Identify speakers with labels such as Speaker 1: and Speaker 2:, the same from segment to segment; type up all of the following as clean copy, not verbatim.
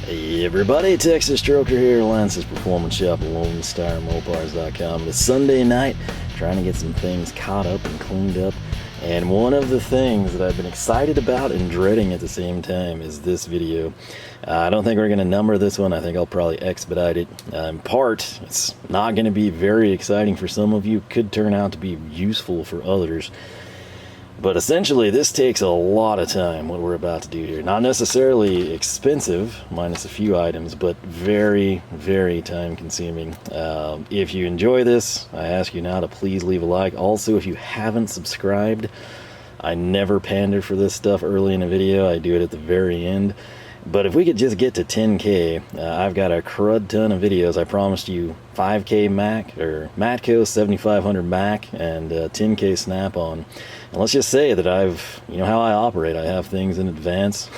Speaker 1: Hey everybody, Texas Stroker here, Lance's Performance Shop, Mopars.com. It's Sunday night, trying to get some things caught up and cleaned up. And one of the things that I've been excited about and dreading at the same time is this video. I don't think we're going to number this one. I think I'll probably expedite it. In part, it's not going to be very exciting for some of you. Could turn out to be useful for others. But essentially, this takes a lot of time, what we're about to do here. Not necessarily expensive, minus a few items, but very, very time-consuming. If you enjoy this, I ask you now to please leave a like. Also, if you haven't subscribed, I never pander for this stuff early in a video. I do it at the very end. But if we could just get to 10K, I've got a crud ton of videos. I promised you 5K Mac, or Matco 7500 Mac, and 10K Snap-on. And let's just say that you know how I operate. I have things in advance.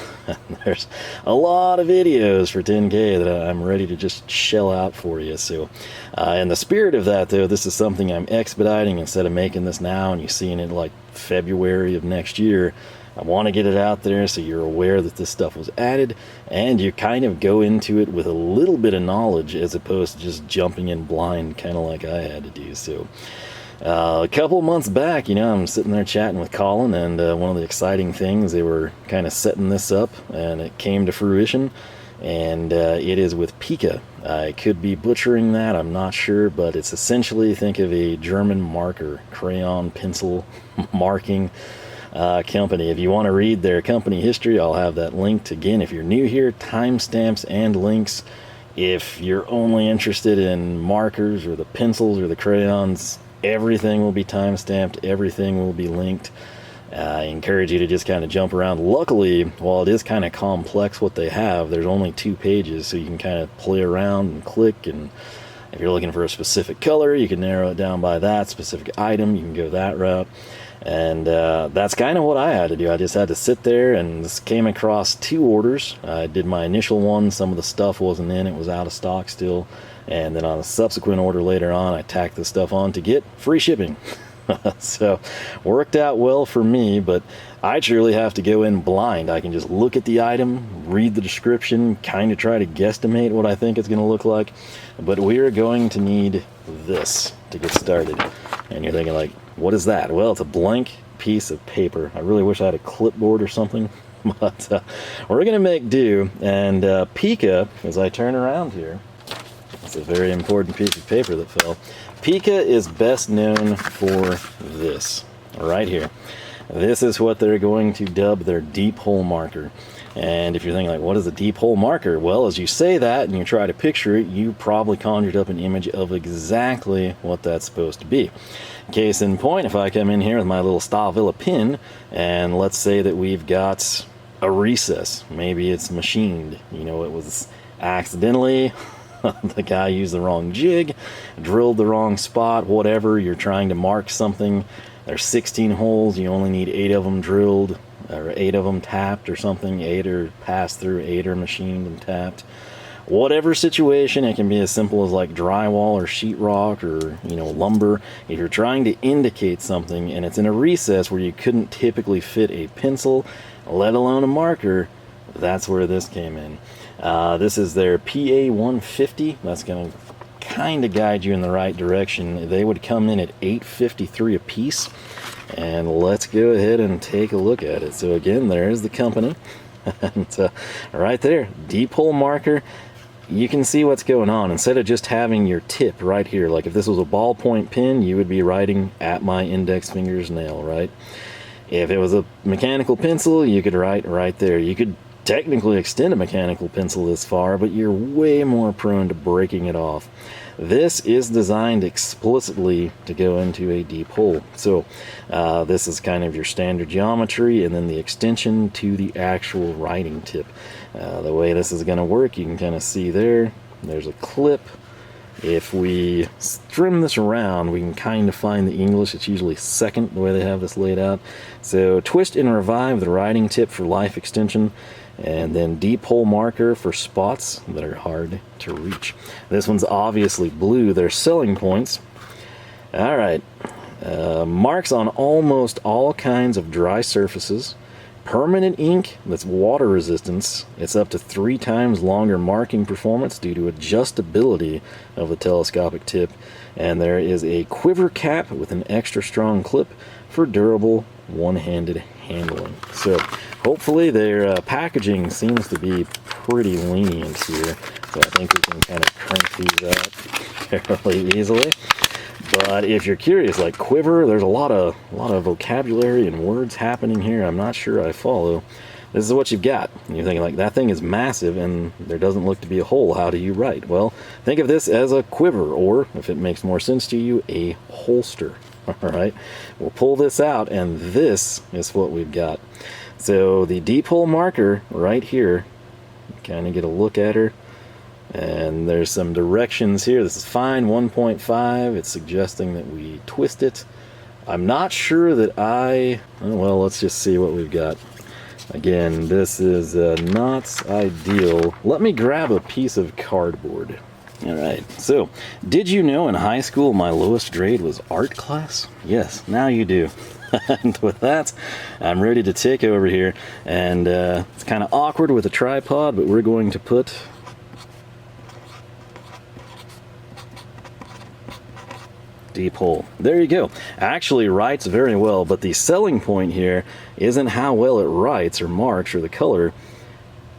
Speaker 1: There's a lot of videos for 10K that I'm ready to just shell out for you. So, in the spirit of that, though, this is something I'm expediting instead of making this now and you seeing it like February of next year. I want to get it out there so you're aware that this stuff was added and you kind of go into it with a little bit of knowledge as opposed to just jumping in blind, kind of like I had to do. So a couple of months back, you know, I'm sitting there chatting with Colin, and one of the exciting things, they were kind of setting this up and it came to fruition, and it is with Pica. I could be butchering that, I'm not sure, but it's essentially, think of a German marker, crayon, pencil, marking company. If you want to read their company history, I'll have that linked. Again, if you're new here, timestamps and links. If you're only interested in markers or the pencils or the crayons, everything will be timestamped, everything will be linked. I encourage you to just kind of jump around. Luckily, while it is kind of complex what they have, there's only 2 pages, so you can kind of play around and click, and if you're looking for a specific color, you can narrow it down by that specific item, you can go that route. And that's kind of what I had to do. I just had to sit there, and this came across 2 orders. I did my initial one, some of the stuff wasn't in, it was out of stock still. And then on a subsequent order later on, I tacked the stuff on to get free shipping. So, worked out well for me, but I truly have to go in blind. I can just look at the item, read the description, kind of try to guesstimate what I think it's going to look like. But we are going to need this to get started. And you're thinking like, what is that? Well, it's a blank piece of paper. I really wish I had a clipboard or something, but we're going to make do. And Pica, as I turn around here, it's a very important piece of paper that fell. Pica is best known for this, right here. This is what they're going to dub their deep hole marker. And if you're thinking like, what is a deep hole marker? Well, as you say that and you try to picture it, you probably conjured up an image of exactly what that's supposed to be. Case in point, if I come in here with my little Stavilla pin, and let's say that we've got a recess. Maybe it's machined. You know, it was accidentally, the guy used the wrong jig, drilled the wrong spot, whatever. You're trying to mark something. There's 16 holes. You only need 8 of them drilled, or 8 of them tapped or something. 8 are passed through, 8 are machined and tapped. Whatever situation, it can be as simple as like drywall or sheetrock or, you know, lumber. If you're trying to indicate something and it's in a recess where you couldn't typically fit a pencil, let alone a marker, that's where this came in. This is their PA 150. That's going to kind of guide you in the right direction. They would come in at $8.53 a piece. And let's go ahead and take a look at it. So again, there's the company. And right there, deep hole marker. You can see what's going on. Instead of just having your tip right here, like if this was a ballpoint pen, you would be writing at my index finger's nail, right? If it was a mechanical pencil, you could write right there. You could technically extend a mechanical pencil this far, but you're way more prone to breaking it off. This is designed explicitly to go into a deep hole. So this is kind of your standard geometry, and then the extension to the actual writing tip. The way this is going to work, you can kind of see there's a clip. If we trim this around, we can kind of find the English. It's usually second, the way they have this laid out. So twist and revive the writing tip for life extension, and then deep hole marker for spots that are hard to reach. This one's obviously blue. They're selling points. All right. Marks on almost all kinds of dry surfaces. permanent ink that's water resistance. It's up to 3 times longer marking performance due to adjustability of the telescopic tip. And there is a quiver cap with an extra strong clip for durable one-handed handling. So hopefully their packaging seems to be pretty lenient here. So I think we can kind of crank these out fairly easily. But if you're curious, like quiver, there's a lot of vocabulary and words happening here. I'm not sure I follow. This is what you've got. And you're thinking like, that thing is massive and there doesn't look to be a hole. How do you write? Well, think of this as a quiver, or if it makes more sense to you, a holster. All right, we'll pull this out and this is what we've got. So the deep hole marker right here, kind of get a look at her. And there's some directions here. This is fine 1.5. It's suggesting that we twist it. I'm not sure that well, let's just see what we've got. Again, this is not ideal. Let me grab a piece of cardboard. All right, so did you know in high school my lowest grade was art class? Yes, now you do. And with that, I'm ready to take over here. And it's kind of awkward with a tripod, but we're going to put deep hole. There you go. Actually writes very well, but the selling point here isn't how well it writes or marks or the color.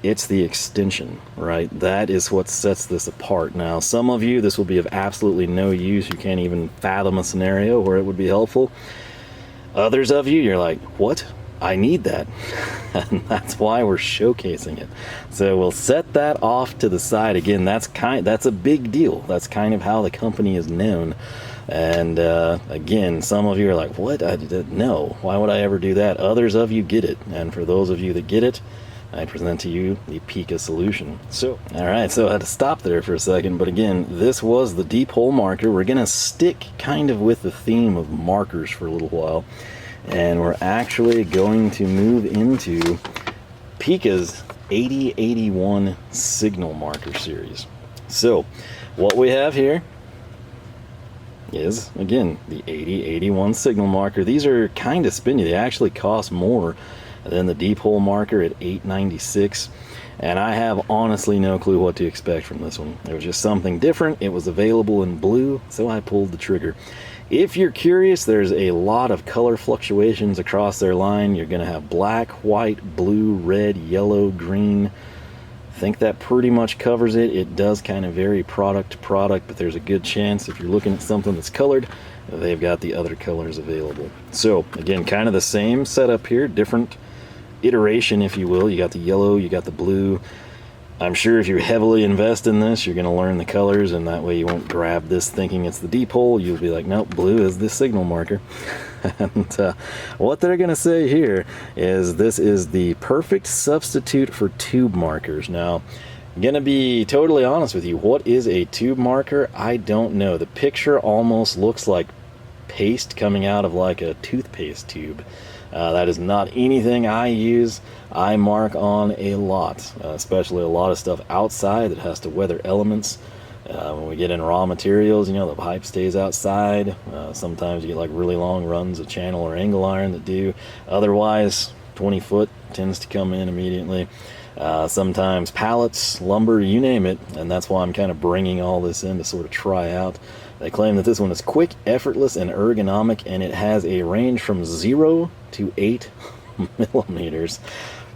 Speaker 1: It's the extension, right? That is what sets this apart. Now, some of you, this will be of absolutely no use. You can't even fathom a scenario where it would be helpful. Others of you, you're like, what? I need that. And that's why we're showcasing it. So we'll set that off to the side. Again, that's a big deal. That's kind of how the company is known. And again, some of you are like, what? No, why would I ever do that? Others of you get it. And for those of you that get it, I present to you the Pica solution. So, all right, so I had to stop there for a second. But again, this was the deep hole marker. We're going to stick kind of with the theme of markers for a little while. And we're actually going to move into Pica's 8081 signal marker series. So, what we have here is, again, the 8081 signal marker. These are kind of spendy. They actually cost more than the deep hole marker at $8.96. And I have honestly no clue what to expect from this one. It was just something different. It was available in blue, so I pulled the trigger. If you're curious, there's a lot of color fluctuations across their line. You're going to have black, white, blue, red, yellow, green. I think that pretty much covers it. It does kind of vary product to product, but there's a good chance if you're looking at something that's colored, they've got the other colors available. So again, kind of the same setup here, different iteration, if you will. You got the yellow, you got the blue. I'm sure if you heavily invest in this, you're going to learn the colors, and that way you won't grab this thinking it's the deep hole. You'll be like, nope, blue is the signal marker. And what they're going to say here is this is the perfect substitute for tube markers. Now, I'm going to be totally honest with you. What is a tube marker? I don't know. The picture almost looks like paste coming out of like a toothpaste tube. That is not anything I use. I mark on a lot, especially a lot of stuff outside that has to weather elements. When we get in raw materials, you know, the pipe stays outside. Sometimes you get like really long runs of channel or angle iron that do. Otherwise, 20 foot tends to come in immediately. Sometimes pallets, lumber, you name it. And that's why I'm kind of bringing all this in to sort of try out. They claim that this one is quick, effortless, and ergonomic, and it has a range from 0 to 8 millimeters.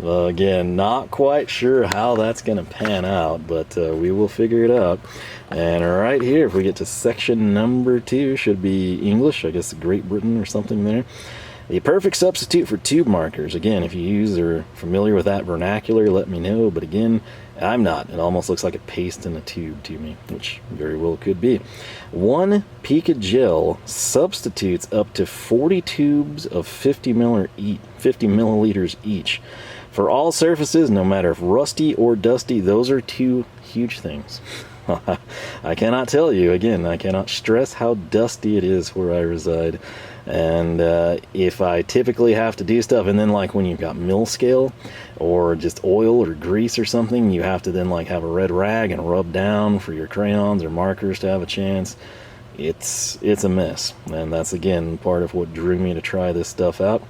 Speaker 1: Again, not quite sure how that's going to pan out, but we will figure it out. And right here, if we get to section number 2, should be English, I guess Great Britain or something there. The perfect substitute for tube markers. Again, if you use or familiar with that vernacular, let me know. But again, I'm not. It almost looks like a paste in a tube to me, which very well could be. 1 Pica gel substitutes up to 40 tubes of 50 milliliters each. For all surfaces, no matter if rusty or dusty, those are 2 huge things. I cannot tell you, again, I cannot stress how dusty it is where I reside. And if I typically have to do stuff, and then like when you've got mill scale or just oil or grease or something, you have to then like have a red rag and rub down for your crayons or markers to have a chance. it's a mess. And that's, again, part of what drew me to try this stuff out.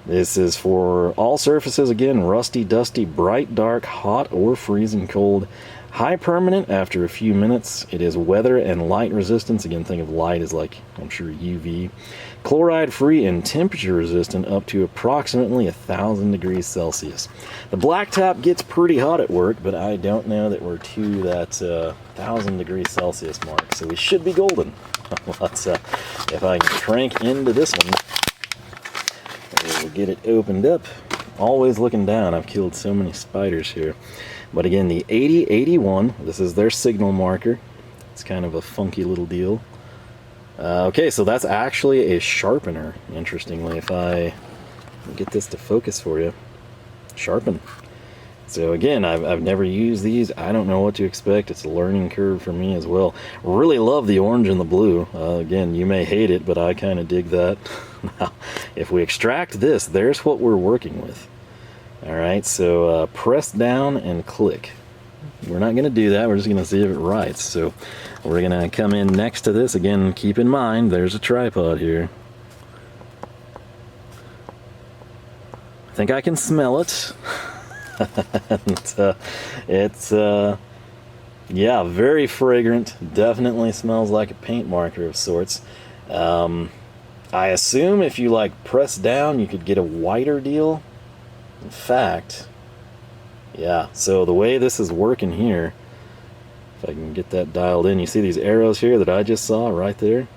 Speaker 1: This is for all surfaces, again, rusty, dusty, bright, dark, hot, or freezing cold. High permanent after a few minutes. It is weather and light resistance. Again, think of light as like, I'm sure, UV. Chloride free and temperature resistant up to approximately 1,000 degrees Celsius. The blacktop gets pretty hot at work, but I don't know that we're to that 1,000 degrees Celsius mark, so we should be golden. Let's, if I can crank into this one, we'll get it opened up. Always looking down. I've killed so many spiders here. But again, the 8081, this is their signal marker. It's kind of a funky little deal. Okay, so that's actually a sharpener, interestingly. If I get this to focus for you. Sharpen. So again, I've never used these. I don't know what to expect. It's a learning curve for me as well. Really love the orange and the blue. Again, you may hate it, but I kind of dig that. Now, if we extract this, there's what we're working with. Alright, so press down and click. We're not going to do that. We're just going to see if it writes. So we're going to come in next to this. Again, keep in mind, there's a tripod here. I think I can smell it. And, it's yeah, very fragrant. Definitely smells like a paint marker of sorts. I assume if you like press down, you could get a whiter deal. In fact, yeah, so the way this is working here, if I can get that dialed in, you see these arrows here that I just saw right there?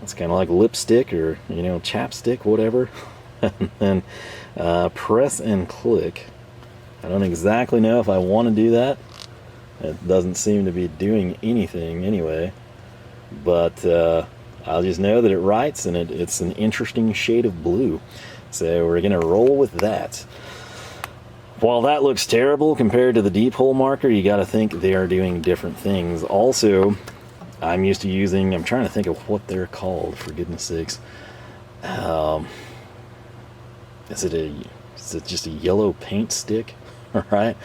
Speaker 1: It's kind of like lipstick or, you know, chapstick, whatever. And then press and click. I don't exactly know if I want to do that. It doesn't seem to be doing anything anyway. But I'll just know that it writes, and it's an interesting shade of blue. So we're going to roll with that. While that looks terrible compared to the deep hole marker, you got to think they are doing different things. Also, I'm used to using, I'm trying to think of what they're called, for goodness sakes. Is it just a yellow paint stick? Right?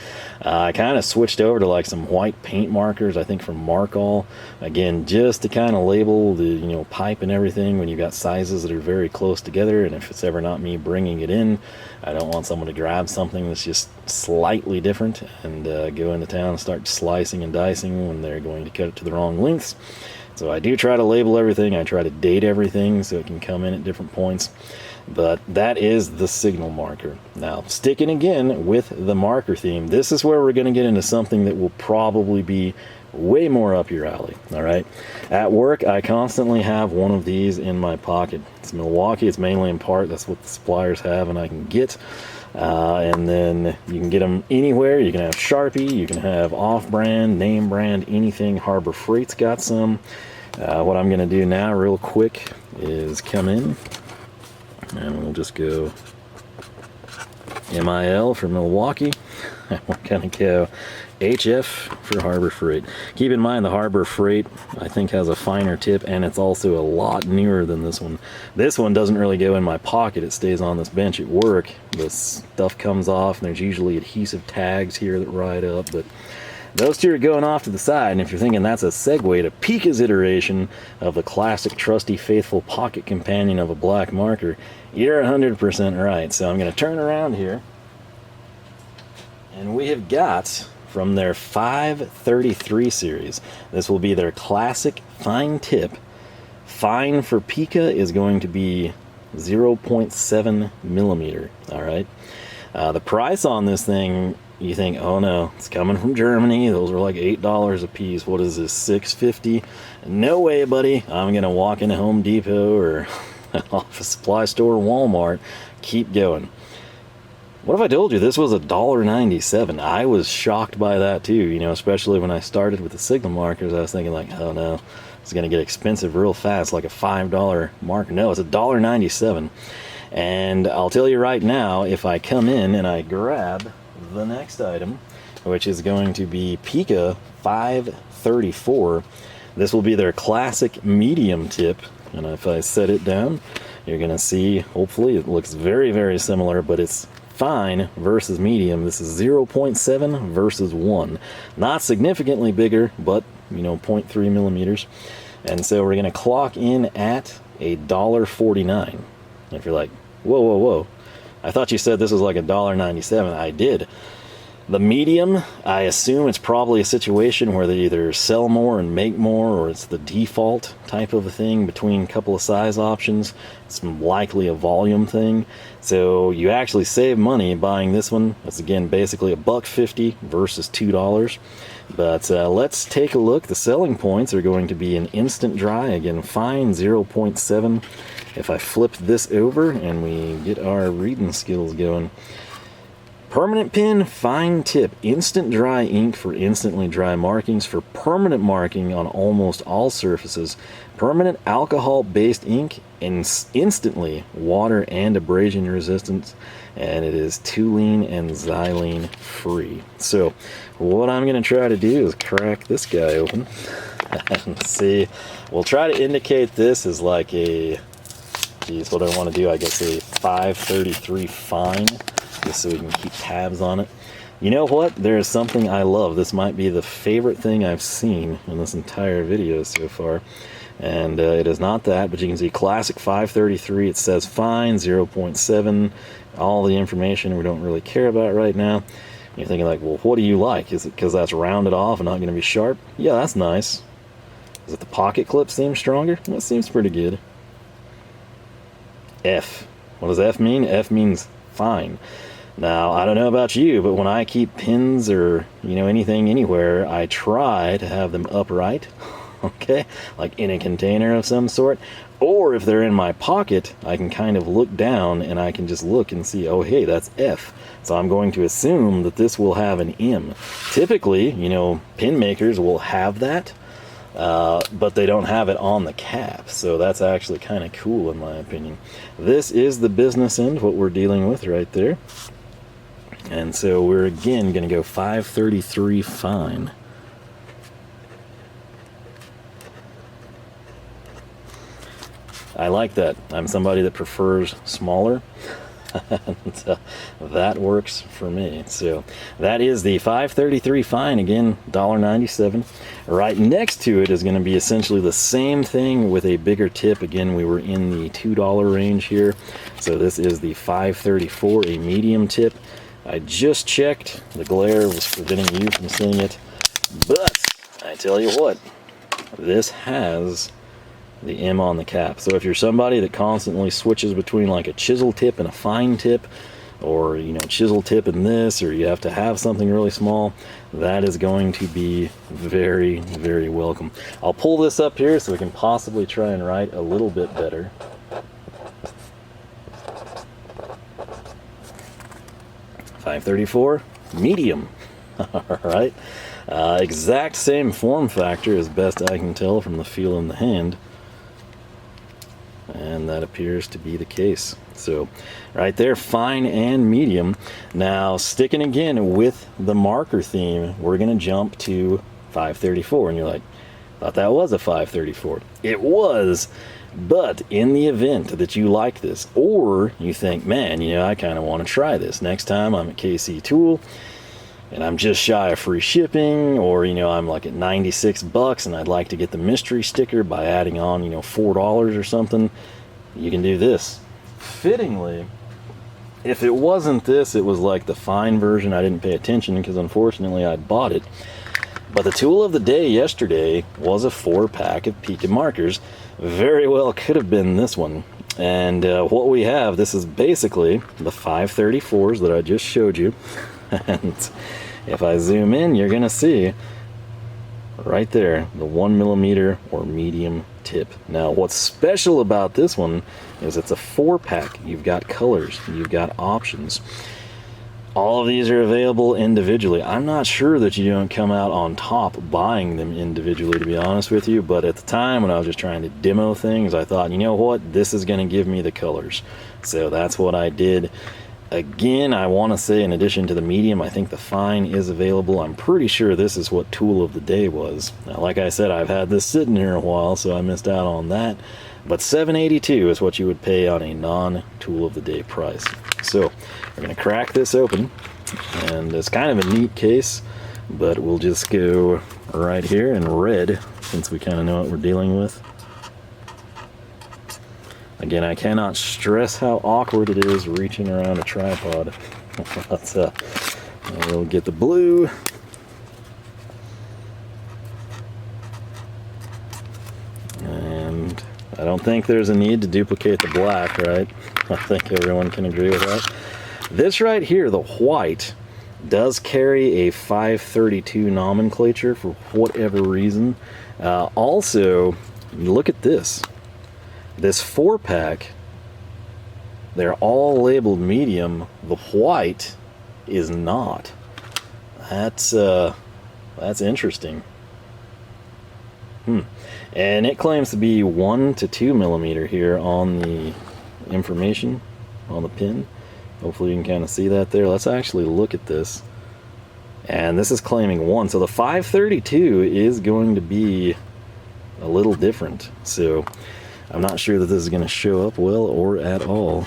Speaker 1: I kind of switched over to like some white paint markers, I think from Markall. Again, just to kind of label the, you know, pipe and everything when you've got sizes that are very close together. And if it's ever not me bringing it in, I don't want someone to grab something that's just slightly different and go into town and start slicing and dicing when they're going to cut it to the wrong lengths. So I do try to label everything. I try to date everything so it can come in at different points. But that is the signal marker. Now, sticking again with the marker theme, this is where we're going to get into something that will probably be way more up your alley. All right. At work, I constantly have one of these in my pocket. It's Milwaukee. It's mainly in part. That's what the suppliers have and I can get. And then you can get them anywhere. You can have Sharpie. You can have off-brand, name brand, anything. Harbor Freight's got some. What I'm going to do now real quick is come in. And we'll just go MIL for Milwaukee. We're going to go HF for Harbor Freight. Keep in mind the Harbor Freight, I think, has a finer tip, and it's also a lot newer than this one. This one doesn't really go in my pocket. It stays on this bench at work. The stuff comes off, and there's usually adhesive tags here that ride up, but those two are going off to the side, and if you're thinking that's a segue to Pica's iteration of the classic, trusty, faithful pocket companion of a black marker, you're 100% right. So I'm going to turn around here, and we have got from their 533 series. This will be their classic fine tip. Fine for Pica is going to be 0.7 millimeter. All right. The price on this thing, you think, oh no, it's coming from Germany. Those are like $8 a piece. What is this, $6.50? No way, buddy. I'm gonna walk into Home Depot or office supply store, Walmart. Keep going. What if I told you this was $1.97? I was shocked by that too, you know, especially when I started with the signal markers. I was thinking like, oh no, it's gonna get expensive real fast, like a $5 marker. No, it's $1.97. And I'll tell you right now, if I come in and I grab the next item, which is going to be Pica 534, this will be their classic medium tip. And if I set it down, you're going to see, hopefully it looks very, very similar, but it's fine versus medium. This is 0.7 versus 1. Not significantly bigger, but, you know, 0.3 millimeters. And so we're going to clock in at $1.49. If you're like, whoa, whoa, whoa, I thought you said this was like $1.97. I did. The medium, I assume it's probably a situation where they either sell more and make more, or it's the default type of a thing between a couple of size options. It's likely a volume thing. So you actually save money buying this one. It's again basically $1.50 versus $2. But let's take a look. The selling points are going to be an instant dry, again fine 0.7. If I flip this over and we get our reading skills going. Permanent pen, fine tip, instant dry ink for instantly dry markings for permanent marking on almost all surfaces. Permanent alcohol-based ink, instantly water and abrasion resistance, and it is toluene and xylene free. So what I'm going to try to do is crack this guy open and see. We'll try to indicate this as like a, geez, what do I want to do? I guess a 533 fine, just so we can keep tabs on it. You know what? There is something I love. This might be the favorite thing I've seen in this entire video so far. And it is not that, but you can see classic 533. It says fine, 0.7. All the information we don't really care about right now. You're thinking like, well, what do you like? Is it because that's rounded off and not going to be sharp? Yeah, that's nice. Is it the pocket clip seems stronger? That seems pretty good. F. What does F mean? F means fine. Now, I don't know about you, but when I keep pins or, anything anywhere, I try to have them upright, okay? Like in a container of some sort. Or if they're in my pocket, I can kind of look down and I can just look and see, oh, hey, that's F. So I'm going to assume that this will have an M. Typically, pin makers will have that, but they don't have it on the cap. So that's actually kind of cool in my opinion. This is the business end, what we're dealing with right there. And so we're again going to go 533 fine. I like that. I'm somebody that prefers smaller. And, that works for me. So that is the 533 fine, again $1.97. Right next to it is going to be essentially the same thing with a bigger tip. Again, we were in the $2 range here, so this is the 534, a medium tip. I just checked, the glare was preventing you from seeing it, but I tell you what, this has the M on the cap. So if you're somebody that constantly switches between like a chisel tip and a fine tip, or chisel tip and this, or you have to have something really small, that is going to be very, very welcome. I'll pull this up here so we can possibly try and write a little bit better. .534 medium. All right, exact same form factor as best I can tell from the feel in the hand. And that appears to be the case. So right there, fine and medium. Now sticking again with the marker theme, we're going to jump to 534. And you're like, thought that was a 534. It was, but in the event that you like this, or you think, man, I kind of want to try this. Next time I'm at KC Tool and I'm just shy of free shipping, or I'm like at 96 bucks and I'd like to get the mystery sticker by adding on $4 or something, you can do this. Fittingly, if it wasn't this, it was like the fine version. I didn't pay attention because unfortunately I bought it, but the tool of the day yesterday was a 4-pack of Pica markers. Very well could have been this one. And what we have, this is basically the 534s that I just showed you. And if I zoom in, you're gonna see right there the 1mm or medium tip. Now what's special about this one is it's a 4-pack. You've got colors, you've got options. All of these are available individually. I'm not sure that you don't come out on top buying them individually, to be honest with you, but at the time when I was just trying to demo things, I thought, you know what, this is going to give me the colors. So that's what I did. Again, I want to say in addition to the medium, I think the fine is available. I'm pretty sure this is what tool of the day was. Now, like I said, I've had this sitting here a while, so I missed out on that. But $7.82 is what you would pay on a non-tool of the day price. So we're going to crack this open, and it's kind of a neat case, but we'll just go right here in red since we kind of know what we're dealing with. Again, I cannot stress how awkward it is reaching around a tripod. We'll get the blue. And I don't think there's a need to duplicate the black, right? I think everyone can agree with that. This right here, the white, does carry a 532 nomenclature for whatever reason. Also, look at this. This 4-pack, they're all labeled medium. The white is not. That's interesting. And it claims to be 1 to 2 millimeter here on the information on the pin. Hopefully you can kind of see that there. Let's actually look at this. And this is claiming 1. So the 532 is going to be a little different. So I'm not sure that this is going to show up well or at all.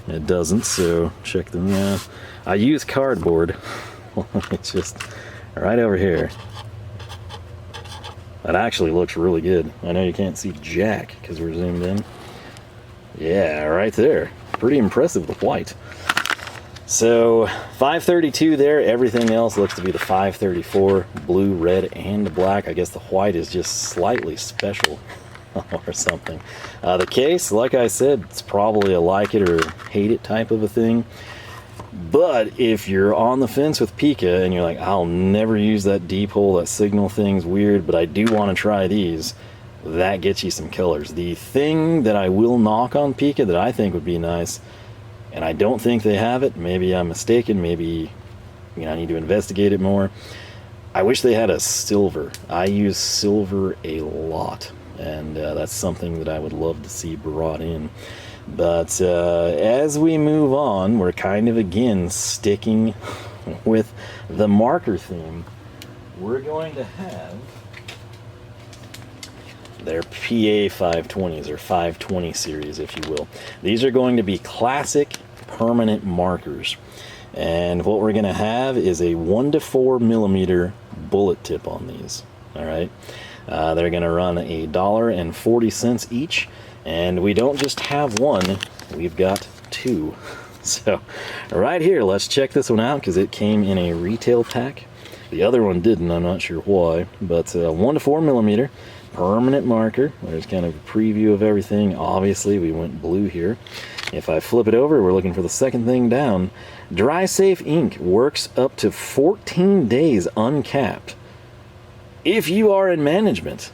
Speaker 1: It doesn't, so check them out. I use cardboard. It's just right over here. That actually looks really good. I know you can't see jack because we're zoomed in. Yeah, right there. Pretty impressive with white. So 532 there. Everything else looks to be the 534, blue, red, and black. I guess the white is just slightly special or something. The case, like I said, it's probably a like it or hate it type of a thing. But if you're on the fence with Pica and you're like, I'll never use that deep hole, that signal thing's weird, but I do want to try these, that gets you some killers. The thing that I will knock on Pica that I think would be nice, and I don't think they have it, maybe I'm mistaken, maybe I need to investigate it more. I wish they had a silver. I use silver a lot, and that's something that I would love to see brought in. But as we move on, we're kind of again sticking with the marker theme. We're going to have their PA 520s or 520 series, if you will. These are going to be classic permanent markers. And what we're going to have is a 1 to 4 millimeter bullet tip on these. All right. They're going to run $1.40 each. And we don't just have one, we've got 2. So right here, let's check this one out because it came in a retail pack. The other one didn't, I'm not sure why, but 1 to 4 millimeter permanent marker. There's kind of a preview of everything. Obviously, we went blue here. If I flip it over, we're looking for the second thing down. Dry safe ink works up to 14 days uncapped. If you are in management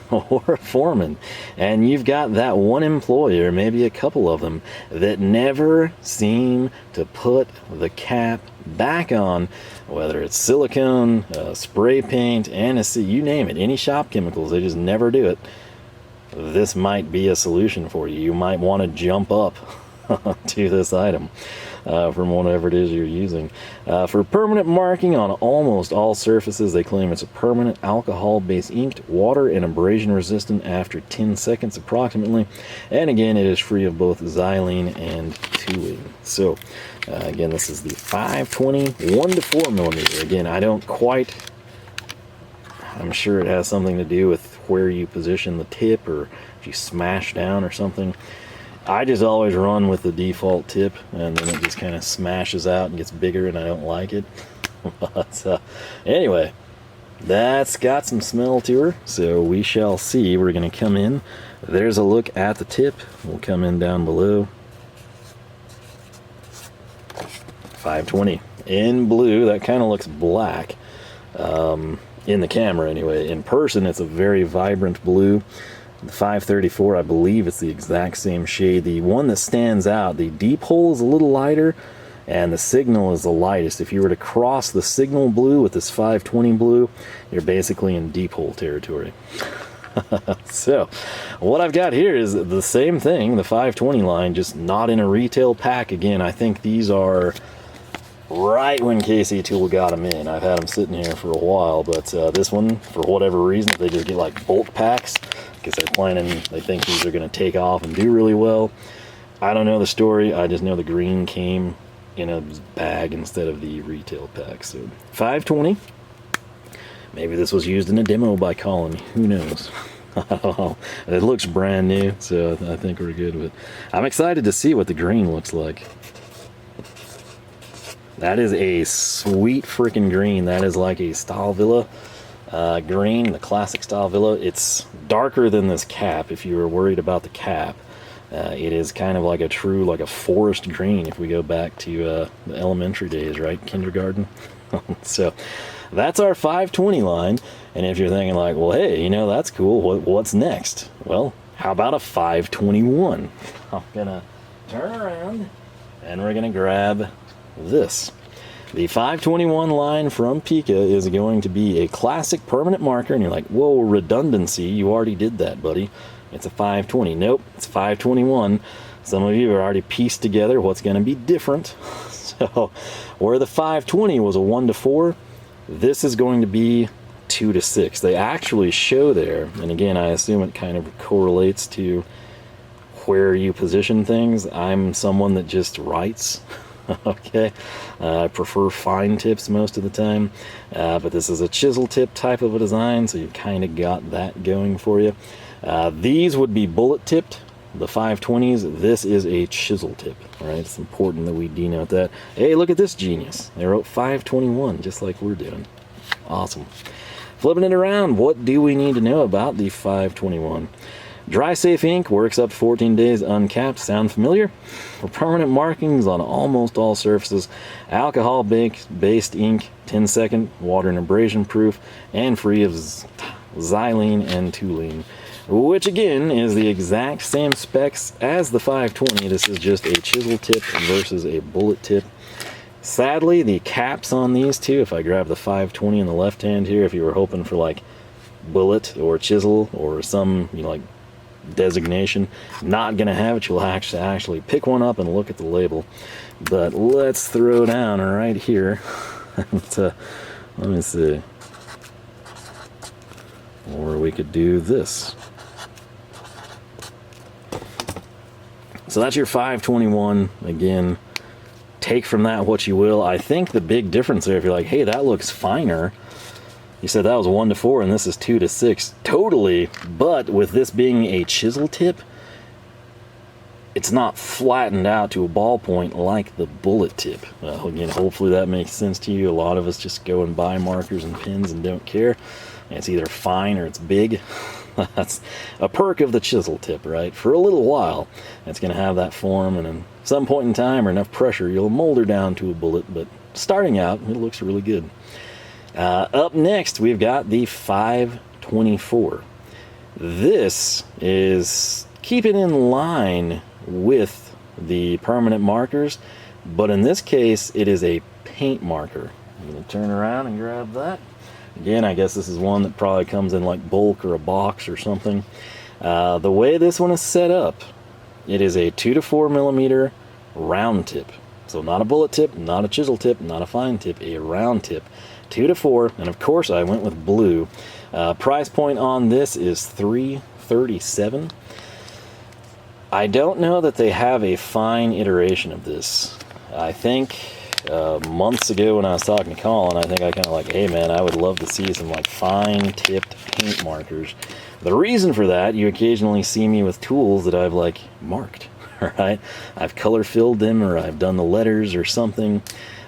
Speaker 1: or a foreman, and you've got that one employer, maybe a couple of them, that never seem to put the cap back on, whether it's silicone, spray paint, anise, you name it, any shop chemicals, they just never do it. This might be a solution for you. You might want to jump up to this item from whatever it is you're using. For permanent marking on almost all surfaces, they claim it's a permanent alcohol-based inked, water and abrasion resistant after 10 seconds approximately. And again, it is free of both xylene and tooling. So again, this is the 520 1 to 4 millimeter. Again, I'm sure it has something to do with where you position the tip or if you smash down or something. I just always run with the default tip, and then it just kind of smashes out and gets bigger, and I don't like it. But anyway, that's got some smell to her, so we shall see. We're going to come in. There's a look at the tip. We'll come in down below. 520 in blue. That kind of looks black in the camera anyway. In person, it's a very vibrant blue. The 534, I believe it's the exact same shade. The one that stands out, the deep hole is a little lighter, and the signal is the lightest. If you were to cross the signal blue with this 520 blue, you're basically in deep hole territory. So, what I've got here is the same thing, the 520 line, just not in a retail pack. Again, I think these are right when KC Tool got them in. I've had them sitting here for a while, but this one, for whatever reason, they just get like bulk packs because they think these are going to take off and do really well. I don't know the story. I just know the green came in a bag instead of the retail pack. So 520 Maybe this was used in a demo by Colin. Who knows? It looks brand new, so I think we're good with it. I'm excited to see what the green looks like. That is a sweet freaking green. That is like a style villa green, the classic style villa. It's darker than this cap if you were worried about the cap. It is kind of like a true, like a forest green if we go back to the elementary days, right? Kindergarten. So that's our 520 line. And if you're thinking like, well, hey, you know, that's cool. What's next? Well, how about a 521? I'm gonna turn around and we're gonna grab this. The 521 line from Pica is going to be a classic permanent marker, and you're like, whoa, redundancy, you already did that, buddy. It's a 520. Nope, it's 521. Some of you are already pieced together what's going to be different. So where the 520 was a 1 to 4, this is going to be 2 to 6. They actually show there, and again, I assume it kind of correlates to where you position things. I'm someone that just writes. Okay, I prefer fine tips most of the time, but this is a chisel tip type of a design, so you've kind of got that going for you. These would be bullet tipped, the 520s. This is a chisel tip, all right? It's important that we denote that. Hey, look at this genius. They wrote 521 just like we're doing. Awesome. Flipping it around, what do we need to know about the 521? Dry safe ink works up to 14 days uncapped. Sound familiar? For permanent markings on almost all surfaces, alcohol-based ink, 10-second, water and abrasion proof, and free of xylene and toluene, which again is the exact same specs as the 520. This is just a chisel tip versus a bullet tip. Sadly, the caps on these two, if I grab the 520 in the left hand here, if you were hoping for like bullet or chisel or some, you know, like designation, not gonna have it. You'll actually pick one up and look at the label. But let's throw down right here. Let me see, or we could do this. So that's your 521. Again, take from that what you will. I think the big difference there, if you're like, hey, that looks finer, you said that was 1 to 4 and this is 2 to 6. Totally, but with this being a chisel tip, it's not flattened out to a ballpoint like the bullet tip. Well, again, hopefully that makes sense to you. A lot of us just go and buy markers and pens and don't care. It's either fine or it's big. That's a perk of the chisel tip, right? For a little while, it's going to have that form, and at some point in time or enough pressure, you'll molder down to a bullet, but starting out, it looks really good. Up next, we've got the 524. This is keeping in line with the permanent markers, but in this case, it is a paint marker. I'm going to turn around and grab that. Again, I guess this is one that probably comes in like bulk or a box or something. The way this one is set up, it is a 2 to 4 millimeter round tip. So not a bullet tip, not a chisel tip, not a fine tip, a round tip. 2 to 4, and of course I went with blue. Price point on this is $337. I don't know that they have a fine iteration of this. I think months ago when I was talking to Colin, I think I kind of like, hey man, I would love to see some like fine tipped paint markers. The reason for that, you occasionally see me with tools that I've like marked, right? I've color filled them, or I've done the letters or something.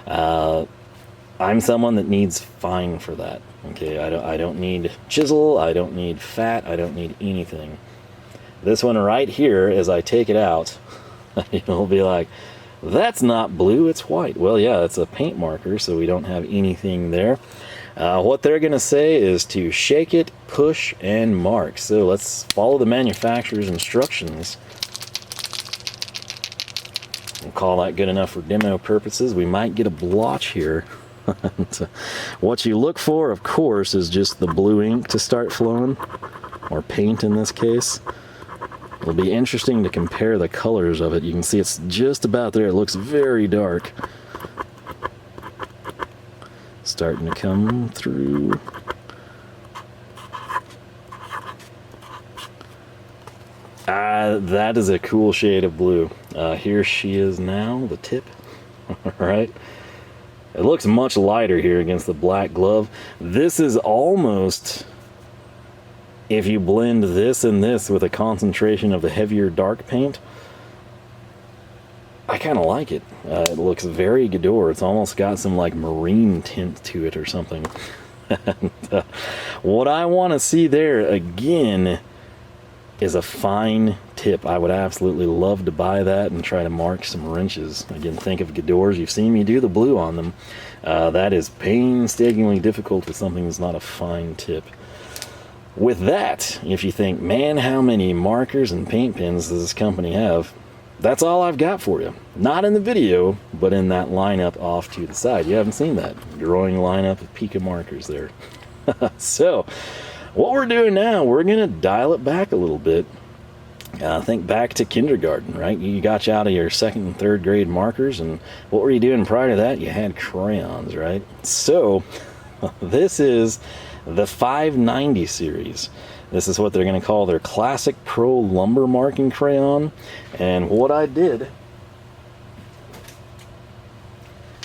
Speaker 1: I'm someone that needs fine for that. Okay, I don't need chisel, I don't need fat, I don't need anything. This one right here, as I take it out, you'll be like, that's not blue, it's white. Well, yeah, it's a paint marker, so we don't have anything there. What they're gonna say is to shake it, push, and mark. So let's follow the manufacturer's instructions. We'll call that good enough for demo purposes. We might get a blotch here. What you look for, of course, is just the blue ink to start flowing, or paint in this case. It'll be interesting to compare the colors of it. You can see it's just about there. It looks very dark. Starting to come through. That is a cool shade of blue. Here she is now, the tip. All right. It looks much lighter here against the black glove. This is almost, if you blend this and this with a concentration of the heavier dark paint, I kind of like it. It looks very Gador. It's almost got some like marine tint to it or something. And, what I want to see there again is a fine tip. I would absolutely love to buy that and try to mark some wrenches. Again, think of Gadors. You've seen me do the blue on them. That is painstakingly difficult with something that's not a fine tip. With that, if you think, man, how many markers and paint pens does this company have? That's all I've got for you. Not in the video, but in that lineup off to the side. You haven't seen that growing lineup of Pica markers there. So, what we're doing now, we're going to dial it back a little bit. Think back to kindergarten, right? You got you out of your second and third grade markers, and what were you doing prior to that? You had crayons, right? So, this is the 590 series. This is what they're going to call their Classic Pro Lumber Marking Crayon. And what I did,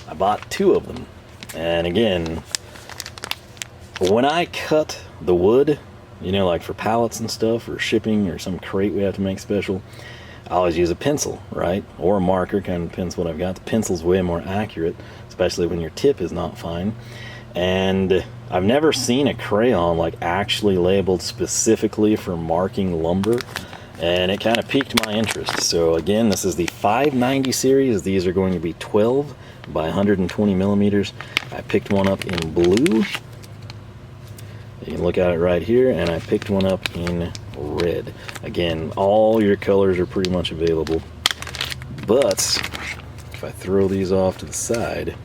Speaker 1: I bought 2 of them. And again, when I cut the wood, you know, like for pallets and stuff, or shipping, or some crate we have to make special, I always use a pencil, right? Or a marker, kind of depends what I've got. The pencil's way more accurate, especially when your tip is not fine. And I've never seen a crayon like actually labeled specifically for marking lumber, and it kind of piqued my interest. So again, this is the 590 series. These are going to be 12 by 120 millimeters. I picked one up in blue. You can look at it right here, and I picked one up in red. Again, all your colors are pretty much available, but if I throw these off to the side,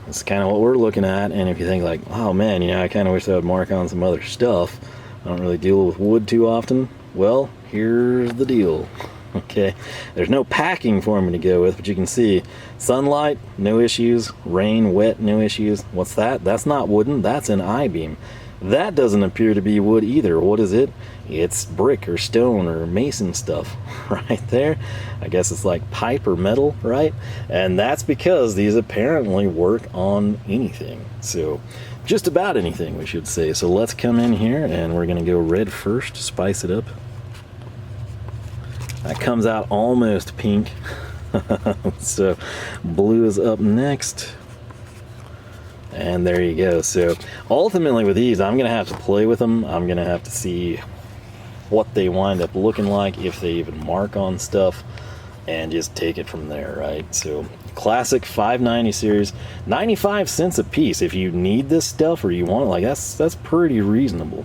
Speaker 1: that's kind of what we're looking at. And if you think like, oh man, you know, I kind of wish I would mark on some other stuff. I don't really deal with wood too often. Well, here's the deal. Okay, there's no packing for me to go with, but you can see sunlight, no issues. Rain, wet, no issues. What's that? That's not wooden, that's an I-beam. That doesn't appear to be wood either. What is it? It's brick or stone or mason stuff right there. I guess it's like pipe or metal, right? And that's because these apparently work on anything. So just about anything, we should say. So let's come in here and we're gonna go red first to spice it up. That comes out almost pink. So blue is up next. And there you go. So ultimately with these, I'm going to have to play with them. I'm going to have to see what they wind up looking like, if they even mark on stuff, and just take it from there, right? So classic 590 series, 95 cents a piece. If you need this stuff or you want it, like that's pretty reasonable.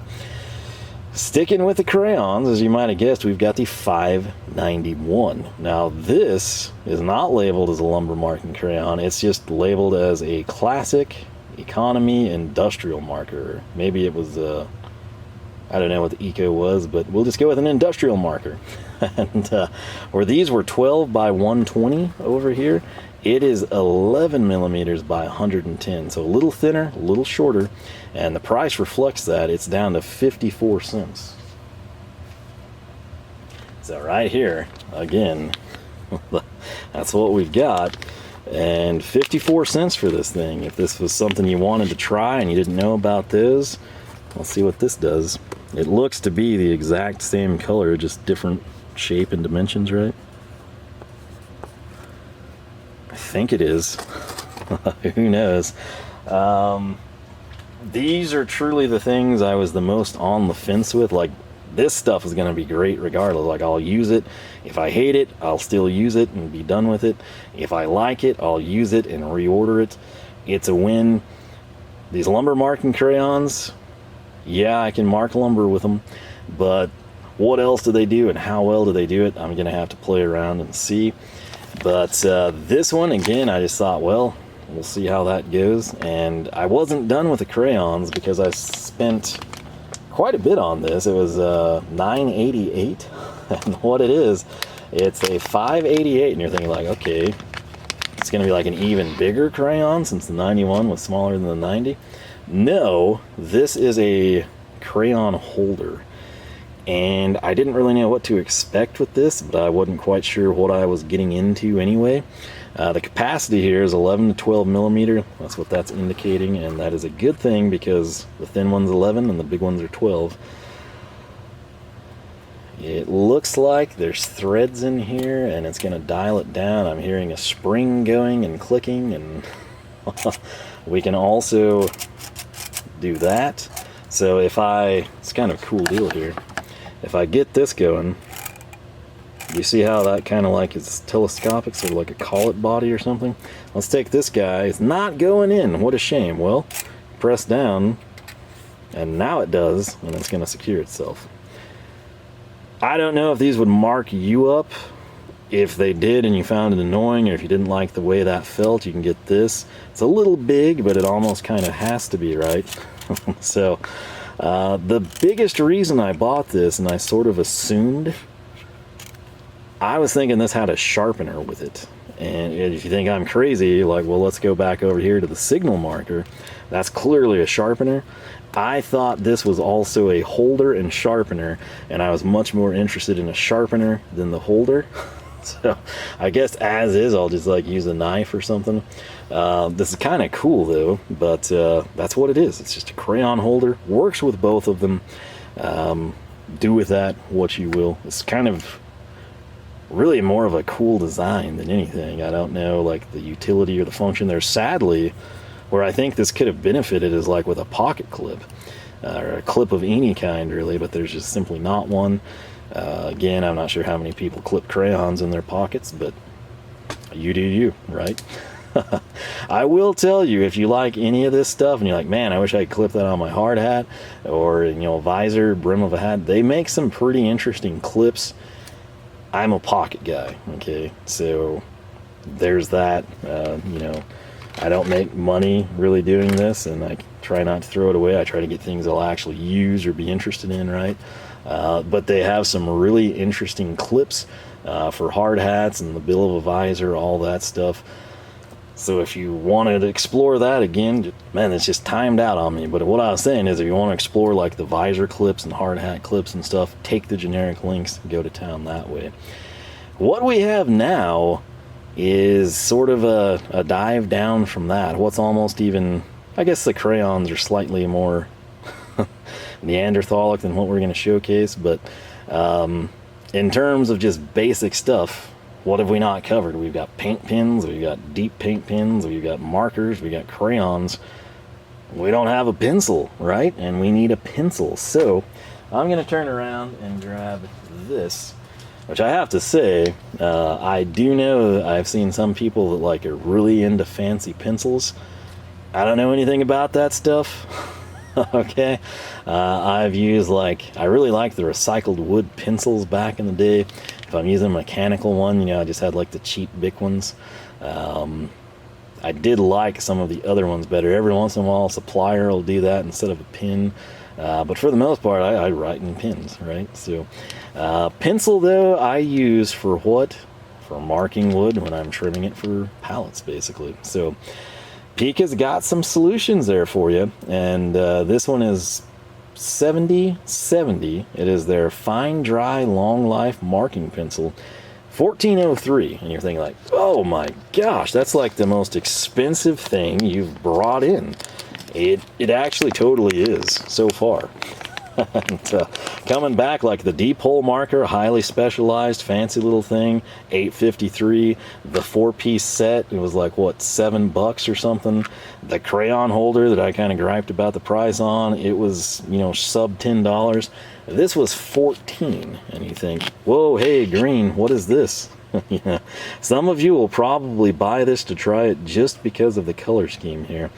Speaker 1: Sticking with the crayons, as you might have guessed, we've got the 591. Now this is not labeled as a lumber marking crayon. It's just labeled as a classic economy industrial marker. Maybe it was I don't know what the eco was, but we'll just go with an industrial marker. And where these were 12 by 120 over here, it is 11 millimeters by 110, so a little thinner, a little shorter, and the price reflects that. It's down to 54 cents. So right here, again, that's what we've got, and 54 cents for this thing. If this was something you wanted to try and you didn't know about those, let's see what this does. It looks to be the exact same color, just different shape and dimensions, right? I think it is. Who knows? These are truly the things I was the most on the fence with. Like, this stuff is going to be great regardless. Like, I'll use it. If I hate it, I'll still use it and be done with it. If I like it, I'll use it and reorder it. It's a win. These lumber marking crayons, yeah, I can mark lumber with them, but what else do they do and how well do they do it? I'm going to have to play around and see. But this one, again, I just thought, well, we'll see how that goes. And I wasn't done with the crayons because I spent quite a bit on this. It was $9.88, and what it is, it's a 588, and you're thinking like, okay, it's going to be like an even bigger crayon since the 91 was smaller than the 90. No, this is a crayon holder. And I didn't really know what to expect with this, but I wasn't quite sure what I was getting into anyway. The capacity here is 11 to 12 millimeter. That's what that's indicating, and that is a good thing because the thin one's 11 and the big ones are 12. It looks like there's threads in here, and it's going to dial it down. I'm hearing a spring going and clicking, and we can also do that. So if it's kind of a cool deal here. If I get this going, you see how that kind of like is telescopic, sort of like a collet body or something? Let's take this guy. It's not going in. What a shame. Well, press down, and now it does, and it's going to secure itself. I don't know if these would mark you up. If they did and you found it annoying, or if you didn't like the way that felt, you can get this. It's a little big, but it almost kind of has to be, right? So the biggest reason I bought this, and I sort of assumed, I was thinking this had a sharpener with it. And if you think I'm crazy, you're like, well, let's go back over here to the signal marker. That's clearly a sharpener. I thought this was also a holder and sharpener, and I was much more interested in a sharpener than the holder. So I guess as is, I'll just like use a knife or something. This is kind of cool though, but that's what it is. It's just a crayon holder. Works with both of them. Do with that what you will. It's kind of really more of a cool design than anything. I don't know like the utility or the function there. Sadly, where I think this could have benefited is like with a pocket clip, or a clip of any kind really, but there's just simply not one. Again, I'm not sure how many people clip crayons in their pockets, but you do you, right? I will tell you, if you like any of this stuff and you're like, man, I wish I could clip that on my hard hat, or, you know, visor, brim of a hat, they make some pretty interesting clips. I'm a pocket guy, okay? So there's that. You know, I don't make money really doing this, and I try not to throw it away. I try to get things I'll actually use or be interested in, right? But they have some really interesting clips for hard hats and the bill of a visor, all that stuff. So if you wanted to explore that, again, man, it's just timed out on me. But what I was saying is, if you want to explore like the visor clips and hard hat clips and stuff, take the generic links, go to town that way. What we have now is sort of a dive down from that. What's almost even, I guess the crayons are slightly more Neanderthalic than what we're going to showcase, but in terms of just basic stuff, what have we not covered? We've got paint pens, we've got deep paint pens, we've got markers, we've got crayons. We don't have a pencil, right? And we need a pencil. So I'm going to turn around and grab this, which I have to say, I do know I've seen some people that like are really into fancy pencils. I don't know anything about that stuff. Okay, I've used I really like the recycled wood pencils back in the day. If I'm using a mechanical one, you know, I just had like the cheap Bic ones. I did like some of the other ones better. Every once in a while a supplier will do that instead of a pen, but for the most part I write in pens, right? So pencil though I use for what? For marking wood when I'm trimming it for pallets basically. So Pica's got some solutions there for you, and this one is 7070. It is their fine dry long life marking pencil, 1403. And you're thinking like, oh my gosh, that's like the most expensive thing you've brought in. It actually totally is so far. And, coming back like the deep hole marker, highly specialized, fancy little thing, $8.53. The 4-piece set, it was like what, $7 or something. The crayon holder that I kind of griped about the price on, it was, you know, sub $10. This was $14, and you think, whoa, hey, green, what is this? Yeah. Some of you will probably buy this to try it just because of the color scheme here,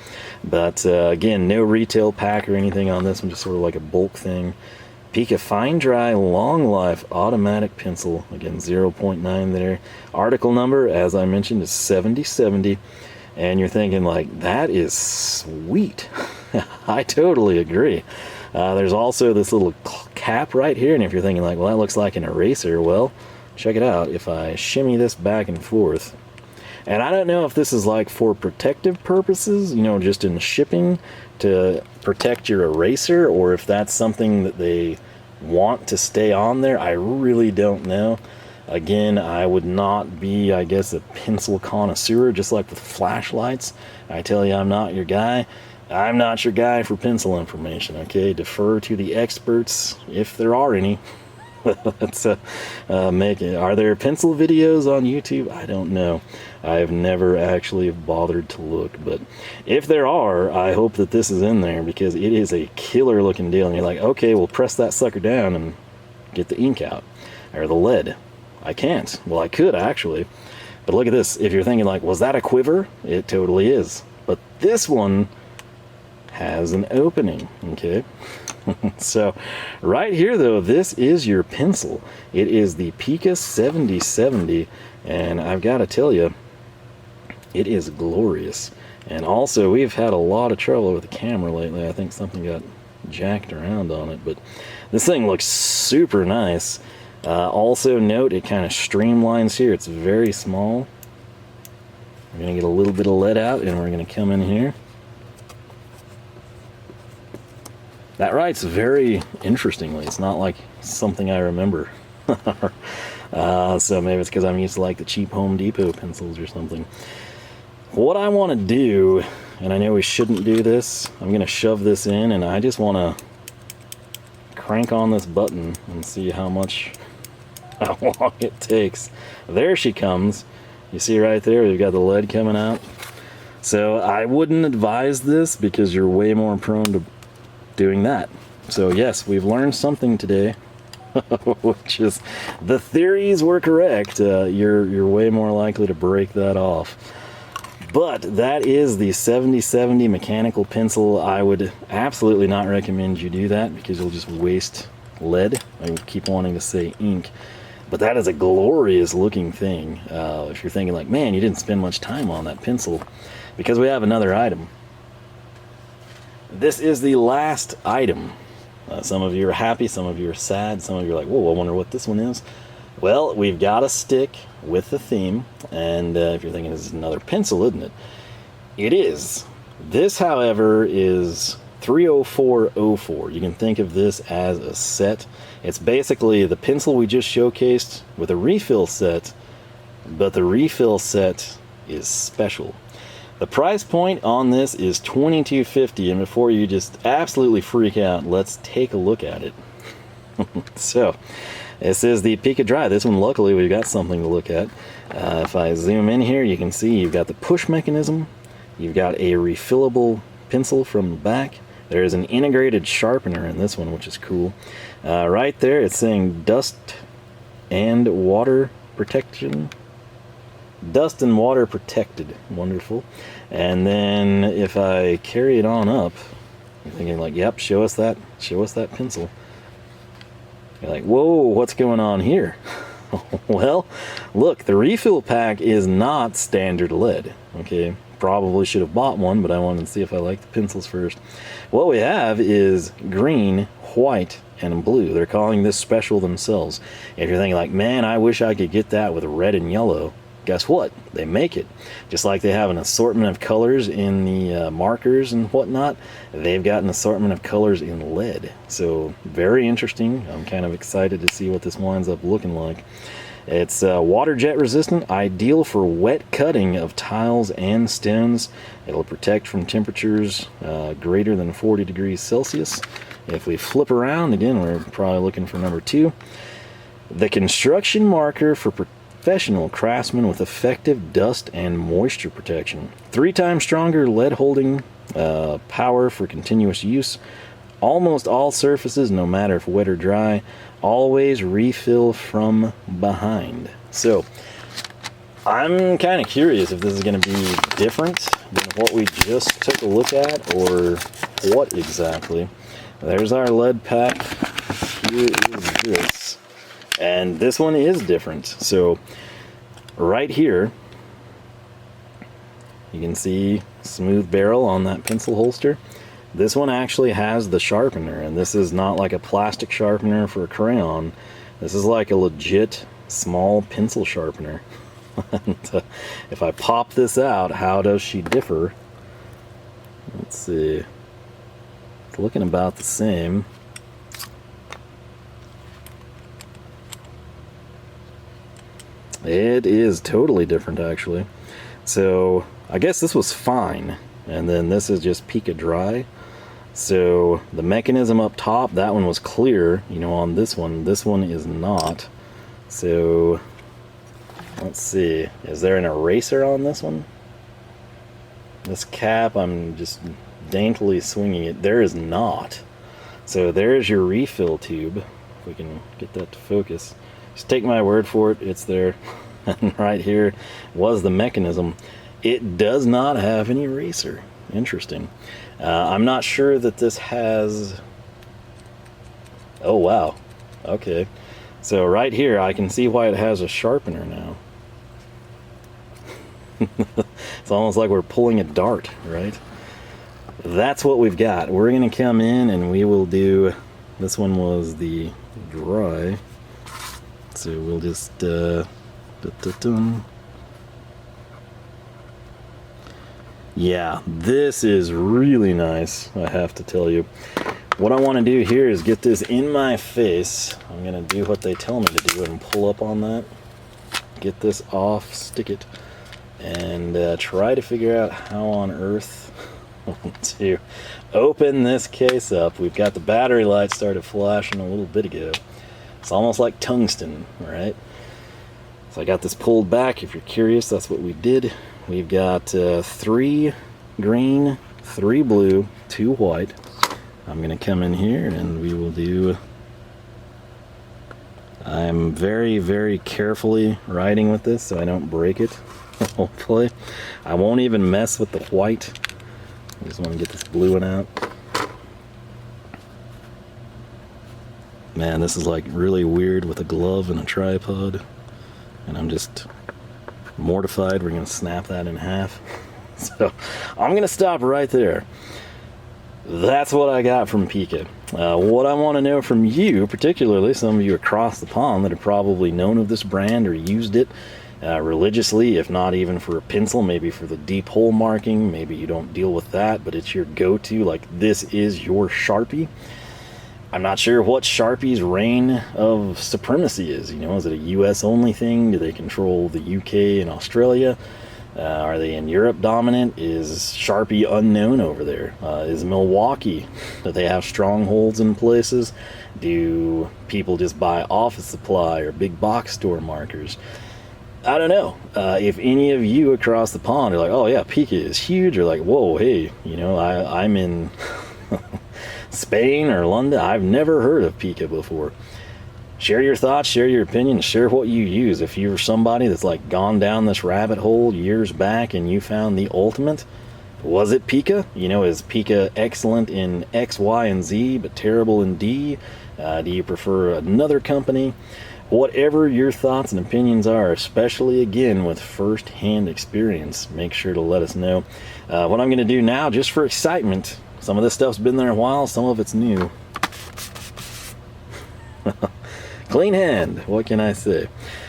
Speaker 1: but again, no retail pack or anything on this one, just sort of like a bulk thing. Pica fine dry long life automatic pencil, again 0.9 there. Article number, as I mentioned, is 7070, and you're thinking like, that is sweet. I totally agree. There's also this little cap right here, and if you're thinking like, well, that looks like an eraser, well, check it out. If I shimmy this back and forth, and I don't know if this is like for protective purposes, you know, just in shipping to protect your eraser, or if that's something that they want to stay on there. I really don't know. Again, I would not be, I guess, a pencil connoisseur, just like with flashlights. I tell you, I'm not your guy. I'm not your guy for pencil information, okay? Defer to the experts, if there are any. Let's make it. Are there pencil videos on YouTube? I don't know. I have never actually bothered to look, but if there are, I hope that this is in there, because it is a killer looking deal. And you're like, okay, well, press that sucker down and get the ink out, or the lead. I can't. Well, I could actually, but look at this. If you're thinking like, was that a quiver? It totally is. But this one has an opening, okay? So right here though, this is your pencil. It is the Pica 7070, and I've got to tell you, it is glorious. And also, we've had a lot of trouble with the camera lately. I think something got jacked around on it, but this thing looks super nice. Also note, it kind of streamlines here. It's very small. We're gonna get a little bit of lead out, and we're gonna come in here. That writes very interestingly. It's not like something I remember. So maybe it's because I'm used to like the cheap Home Depot pencils or something. What I want to do, and I know we shouldn't do this, I'm going to shove this in, and I just want to crank on this button and see how long it takes. There she comes. You see right there, we've got the lead coming out. So I wouldn't advise this, because you're way more prone to doing that. So yes, we've learned something today, which is the theories were correct. You're way more likely to break that off. But that is the 7070 mechanical pencil. I would absolutely not recommend you do that, because you'll just waste lead. I keep wanting to say ink, but that is a glorious looking thing. If you're thinking like, man, you didn't spend much time on that pencil, because we have another item. This is the last item. Some of you are happy, some of you are sad, some of you are like, whoa, I wonder what this one is. Well, we've got a stick with the theme, and if you're thinking this is another pencil, isn't it? It is. This, however, is 30404. You can think of this as a set. It's basically the pencil we just showcased with a refill set, but the refill set is special. The price point on this is $22.50, and before you just absolutely freak out, let's take a look at it. So, this is the Pica Dry. This one, luckily, we've got something to look at. If I zoom in here, you can see you've got the push mechanism, you've got a refillable pencil from the back. There is an integrated sharpener in this one, which is cool. Right there, it's saying dust and water protection. Dust and water protected. Wonderful. And then if I carry it on up, you're thinking like, yep, show us that pencil. You're like, whoa, what's going on here? Well, look, the refill pack is not standard lead. Okay, probably should have bought one, but I wanted to see if I like the pencils first. What we have is green, white, and blue. They're calling this special themselves. If you're thinking like, man, I wish I could get that with red and yellow, guess what? They make it. Just like they have an assortment of colors in the markers and whatnot, they've got an assortment of colors in lead. So very interesting. I'm kind of excited to see what this winds up looking like. It's water jet resistant, ideal for wet cutting of tiles and stones. It'll protect from temperatures greater than 40 degrees Celsius. If we flip around, again, we're probably looking for number 2. The construction marker for professional craftsmen with effective dust and moisture protection. 3 times stronger lead holding power for continuous use. Almost all surfaces, no matter if wet or dry. Always refill from behind. So, I'm kind of curious if this is going to be different than what we just took a look at, or what exactly. There's our lead pack. Here is this. And this one is different. So right here, you can see smooth barrel on that pencil holster. This one actually has the sharpener, and this is not like a plastic sharpener for a crayon. This is like a legit small pencil sharpener. And, if I pop this out, how does she differ? Let's see. It's looking about the same. It is totally different, actually. So I guess this was fine, and then this is just Pica Dry. So the mechanism up top, that one was clear, you know, on this one is not. So let's see, is there an eraser on this one? This cap, I'm just daintily swinging it. There is not. So there's your refill tube. If we can get that to focus. Just take my word for it, it's there. And right here was the mechanism. It does not have an eraser. Interesting. I'm not sure that this has... Oh, wow. Okay. So right here, I can see why it has a sharpener now. It's almost like we're pulling a dart, right? That's what we've got. We're going to come in and we will do... This one was the dry. So we'll just... Yeah, this is really nice, I have to tell you. What I want to do here is get this in my face. I'm going to do what they tell me to do and pull up on that. Get this off, stick it, and try to figure out how on earth to open this case up. We've got the battery light started flashing a little bit ago. It's almost like tungsten, right? So I got this pulled back. If you're curious, that's what we did. We've got 3 green, 3 blue, 2 white. I'm going to come in here and we will do... I'm very, very carefully riding with this so I don't break it, hopefully. I won't even mess with the white. I just want to get this blue one out. Man, this is like really weird with a glove and a tripod. And I'm just mortified we're going to snap that in half. So I'm going to stop right there. That's what I got from Pica. What I want to know from you, particularly some of you across the pond that have probably known of this brand or used it religiously, if not even for a pencil, maybe for the deep hole marking. Maybe you don't deal with that, but it's your go-to, like this is your Sharpie. I'm not sure what Sharpie's reign of supremacy is. You know, is it a US only thing? Do they control the UK and Australia? Are they in Europe dominant? Is Sharpie unknown over there? Is Milwaukee? Do they have strongholds in places? Do people just buy office supply or big box store markers? I don't know. If any of you across the pond are like, oh yeah, Pica is huge, or like, whoa, hey, you know, I'm in Spain or London, I've never heard of Pica before. Share your thoughts, share your opinions, share what you use. If you're somebody that's like gone down this rabbit hole years back and you found the ultimate, was it Pica? You know, is Pica excellent in X, Y, and Z, but terrible in D? Do you prefer another company? Whatever your thoughts and opinions are, especially again with first-hand experience, make sure to let us know. What I'm going to do now, just for excitement, some of this stuff's been there a while, some of it's new. Clean hand, what can I say?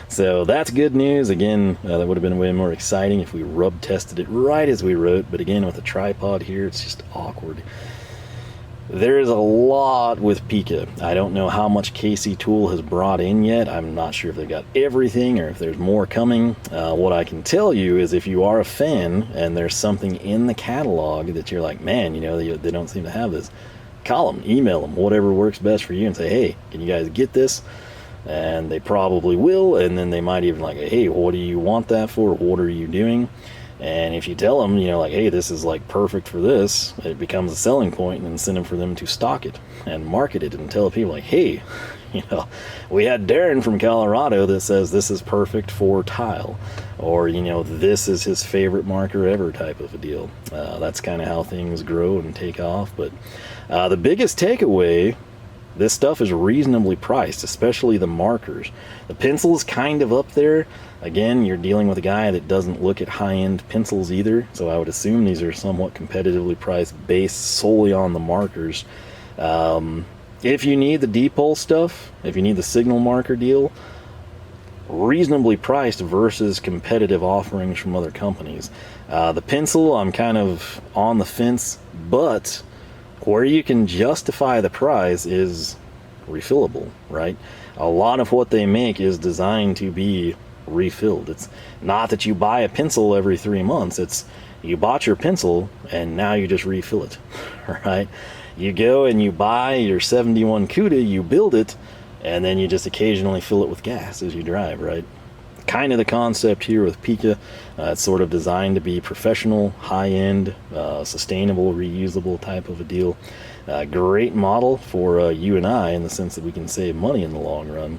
Speaker 1: So that's good news. Again, that would have been way more exciting if we rub tested it right as we wrote, but again, with a tripod here, it's just awkward. There is a lot with Pica. I don't know how much KC Tool has brought in yet. I'm not sure if they've got everything or if there's more coming. What I can tell you is if you are a fan and there's something in the catalog that you're like, man, you know, they don't seem to have this, call them, email them, whatever works best for you, and say, hey, can you guys get this? And they probably will, and then they might even like, hey, what do you want that for? What are you doing? And if you tell them, you know, like, hey, this is like perfect for this, it becomes a selling point and incentive for them to stock it and market it and tell people like, hey, you know, we had Darren from Colorado that says this is perfect for tile, or, you know, this is his favorite marker ever type of a deal. That's kind of how things grow and take off. But the biggest takeaway, this stuff is reasonably priced, especially the markers. The pencil's kind of up there. Again, you're dealing with a guy that doesn't look at high-end pencils either, so I would assume these are somewhat competitively priced based solely on the markers. If you need the dipole stuff, if you need the signal marker deal, reasonably priced versus competitive offerings from other companies. The pencil, I'm kind of on the fence, but where you can justify the price is refillable, right? A lot of what they make is designed to be refilled. It's not that you buy a pencil every 3 months. It's you bought your pencil and now you just refill it, right? You go and you buy your 71 CUDA, you build it, and then you just occasionally fill it with gas as you drive, right? Kind of the concept here with Pica. It's sort of designed to be professional, high-end, sustainable, reusable type of a deal. Great model for you and I in the sense that we can save money in the long run.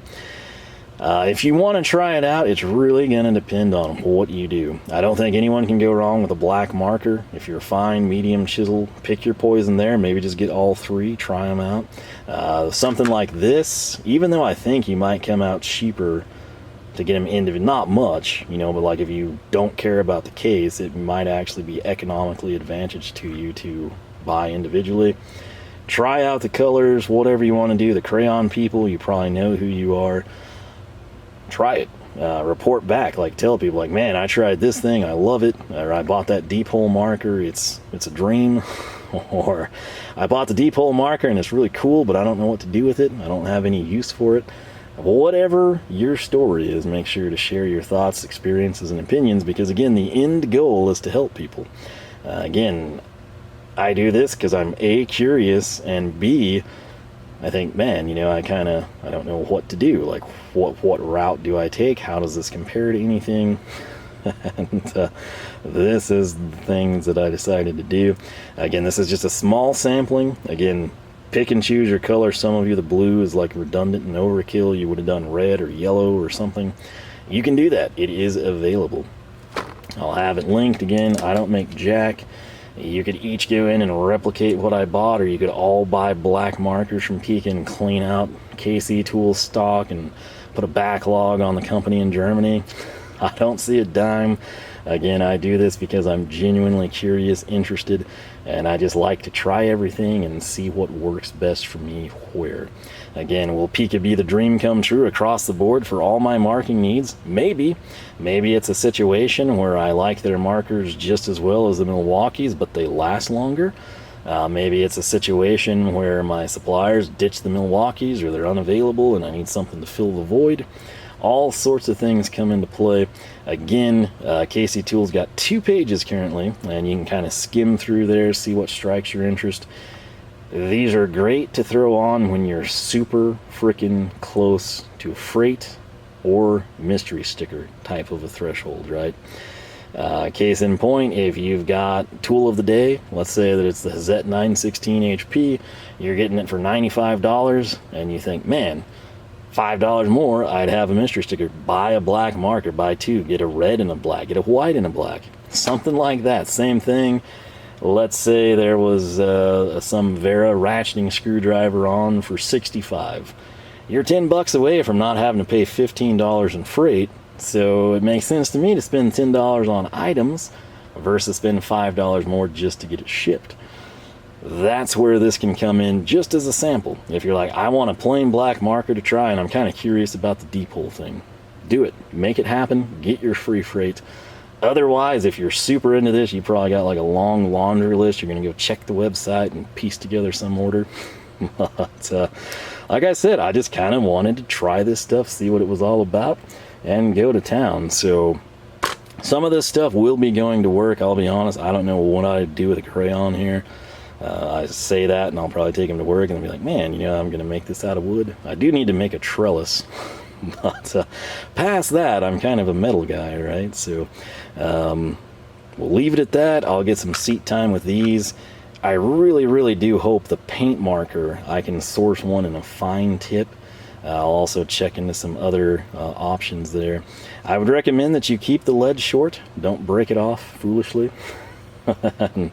Speaker 1: If you want to try it out, it's really going to depend on what you do. I don't think anyone can go wrong with a black marker. If you're fine, medium, chisel, pick your poison there. Maybe just get all three, try them out. Something like this, even though I think you might come out cheaper to get them individually, not much, you know, but like if you don't care about the case, it might actually be economically advantaged to you to buy individually. Try out the colors, whatever you want to do. The Crayon people, you probably know who you are. Try it. Report back, like tell people like, man, I tried this thing, I love it, or I bought that deep hole marker, it's a dream, or I bought the deep hole marker and it's really cool, but I don't know what to do with it, I don't have any use for it. Whatever your story is, make sure to share your thoughts, experiences, and opinions, because again, the end goal is to help people. Again, I do this because I'm A, curious, and B, I think, man, you know, I don't know what to do. Like, what route do I take? How does this compare to anything? And this is the things that I decided to do. Again, this is just a small sampling. Again, pick and choose your color. Some of you, the blue is like redundant and overkill. You would have done red or yellow or something. You can do that. It is available. I'll have it linked again. I don't make jack. You could each go in and replicate what I bought, or you could all buy black markers from Pica and clean out KC Tools stock and put a backlog on the company in Germany. I don't see a dime. Again, I do this because I'm genuinely curious, interested, and I just like to try everything and see what works best for me where. Again, will Pica be the dream come true across the board for all my marking needs? Maybe. Maybe it's a situation where I like their markers just as well as the Milwaukee's, but they last longer. Maybe it's a situation where my suppliers ditch the Milwaukee's or they're unavailable and I need something to fill the void. All sorts of things come into play. Again, KC Tools got 2 pages currently, and you can kind of skim through there, see what strikes your interest. These are great to throw on when you're super freaking close to a freight or mystery sticker type of a threshold, right? Case in point, if you've got tool of the day, let's say that it's the Hazette 916 HP, you're getting it for $95, and you think, man, $5 more, I'd have a mystery sticker. Buy a black marker, buy 2, get a red and a black, get a white and a black. Something like that, same thing. Let's say there was some Vera ratcheting screwdriver on for $65. You're $10 away from not having to pay $15 in freight, so it makes sense to me to spend $10 on items versus spend $5 more just to get it shipped. That's where this can come in just as a sample. If you're like, I want a plain black marker to try and I'm kind of curious about the deep hole thing, do it. Make it happen. Get your free freight. Otherwise, if you're super into this, you probably got like a long laundry list. You're going to go check the website and piece together some order. But like I said, I just kind of wanted to try this stuff, see what it was all about, and go to town. So some of this stuff will be going to work. I'll be honest, I don't know what I'd do with a Crayon here. I say that and I'll probably take them to work and they'll be like, man, you know, I'm going to make this out of wood. I do need to make a trellis. But past that, I'm kind of a metal guy, right? So we'll leave it at that. I'll get some seat time with these. I really, really do hope the paint marker, I can source one in a fine tip. I'll also check into some other options there. I would recommend that you keep the lead short. Don't break it off foolishly. And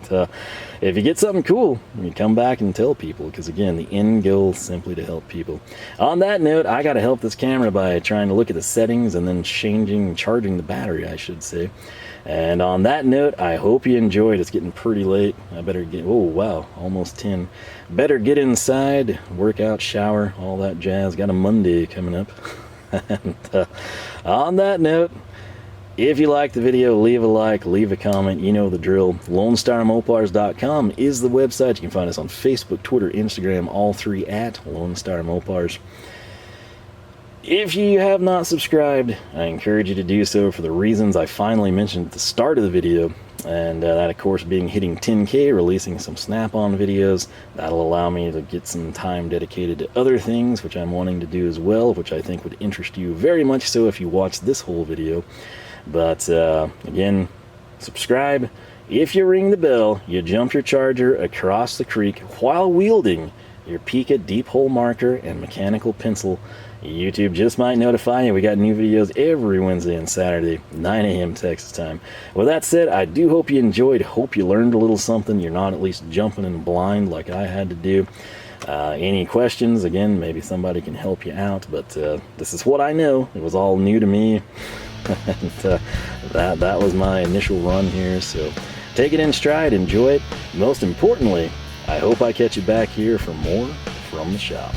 Speaker 1: if you get something cool, you come back and tell people, because again, the end goal is simply to help people. On that note, I got to help this camera by trying to look at the settings and then charging the battery, I should say. And on that note, I hope you enjoyed. It's getting pretty late. I better get, oh wow, almost 10. Better get inside, work out, shower, all that jazz. Got a Monday coming up. And on that note, if you liked the video, leave a like, leave a comment, you know the drill. LoneStarMopars.com is the website. You can find us on Facebook, Twitter, Instagram, all 3 at Lone Star Mopars. If you have not subscribed, I encourage you to do so for the reasons I finally mentioned at the start of the video, and that of course being hitting 10K, releasing some snap-on videos. That'll allow me to get some time dedicated to other things, which I'm wanting to do as well, which I think would interest you very much so if you watch this whole video. But again, subscribe. If you ring the bell, you jump your charger across the creek while wielding your Pica deep hole marker and mechanical pencil. YouTube just might notify you. We got new videos every Wednesday and Saturday, 9 a.m. Texas time. With that said, I do hope you enjoyed. Hope you learned a little something. You're not at least jumping in blind like I had to do. Any questions? Again, maybe somebody can help you out. But this is what I know. It was all new to me. And that was my initial run here. So take it in stride. Enjoy it. Most importantly, I hope I catch you back here for more from the shop.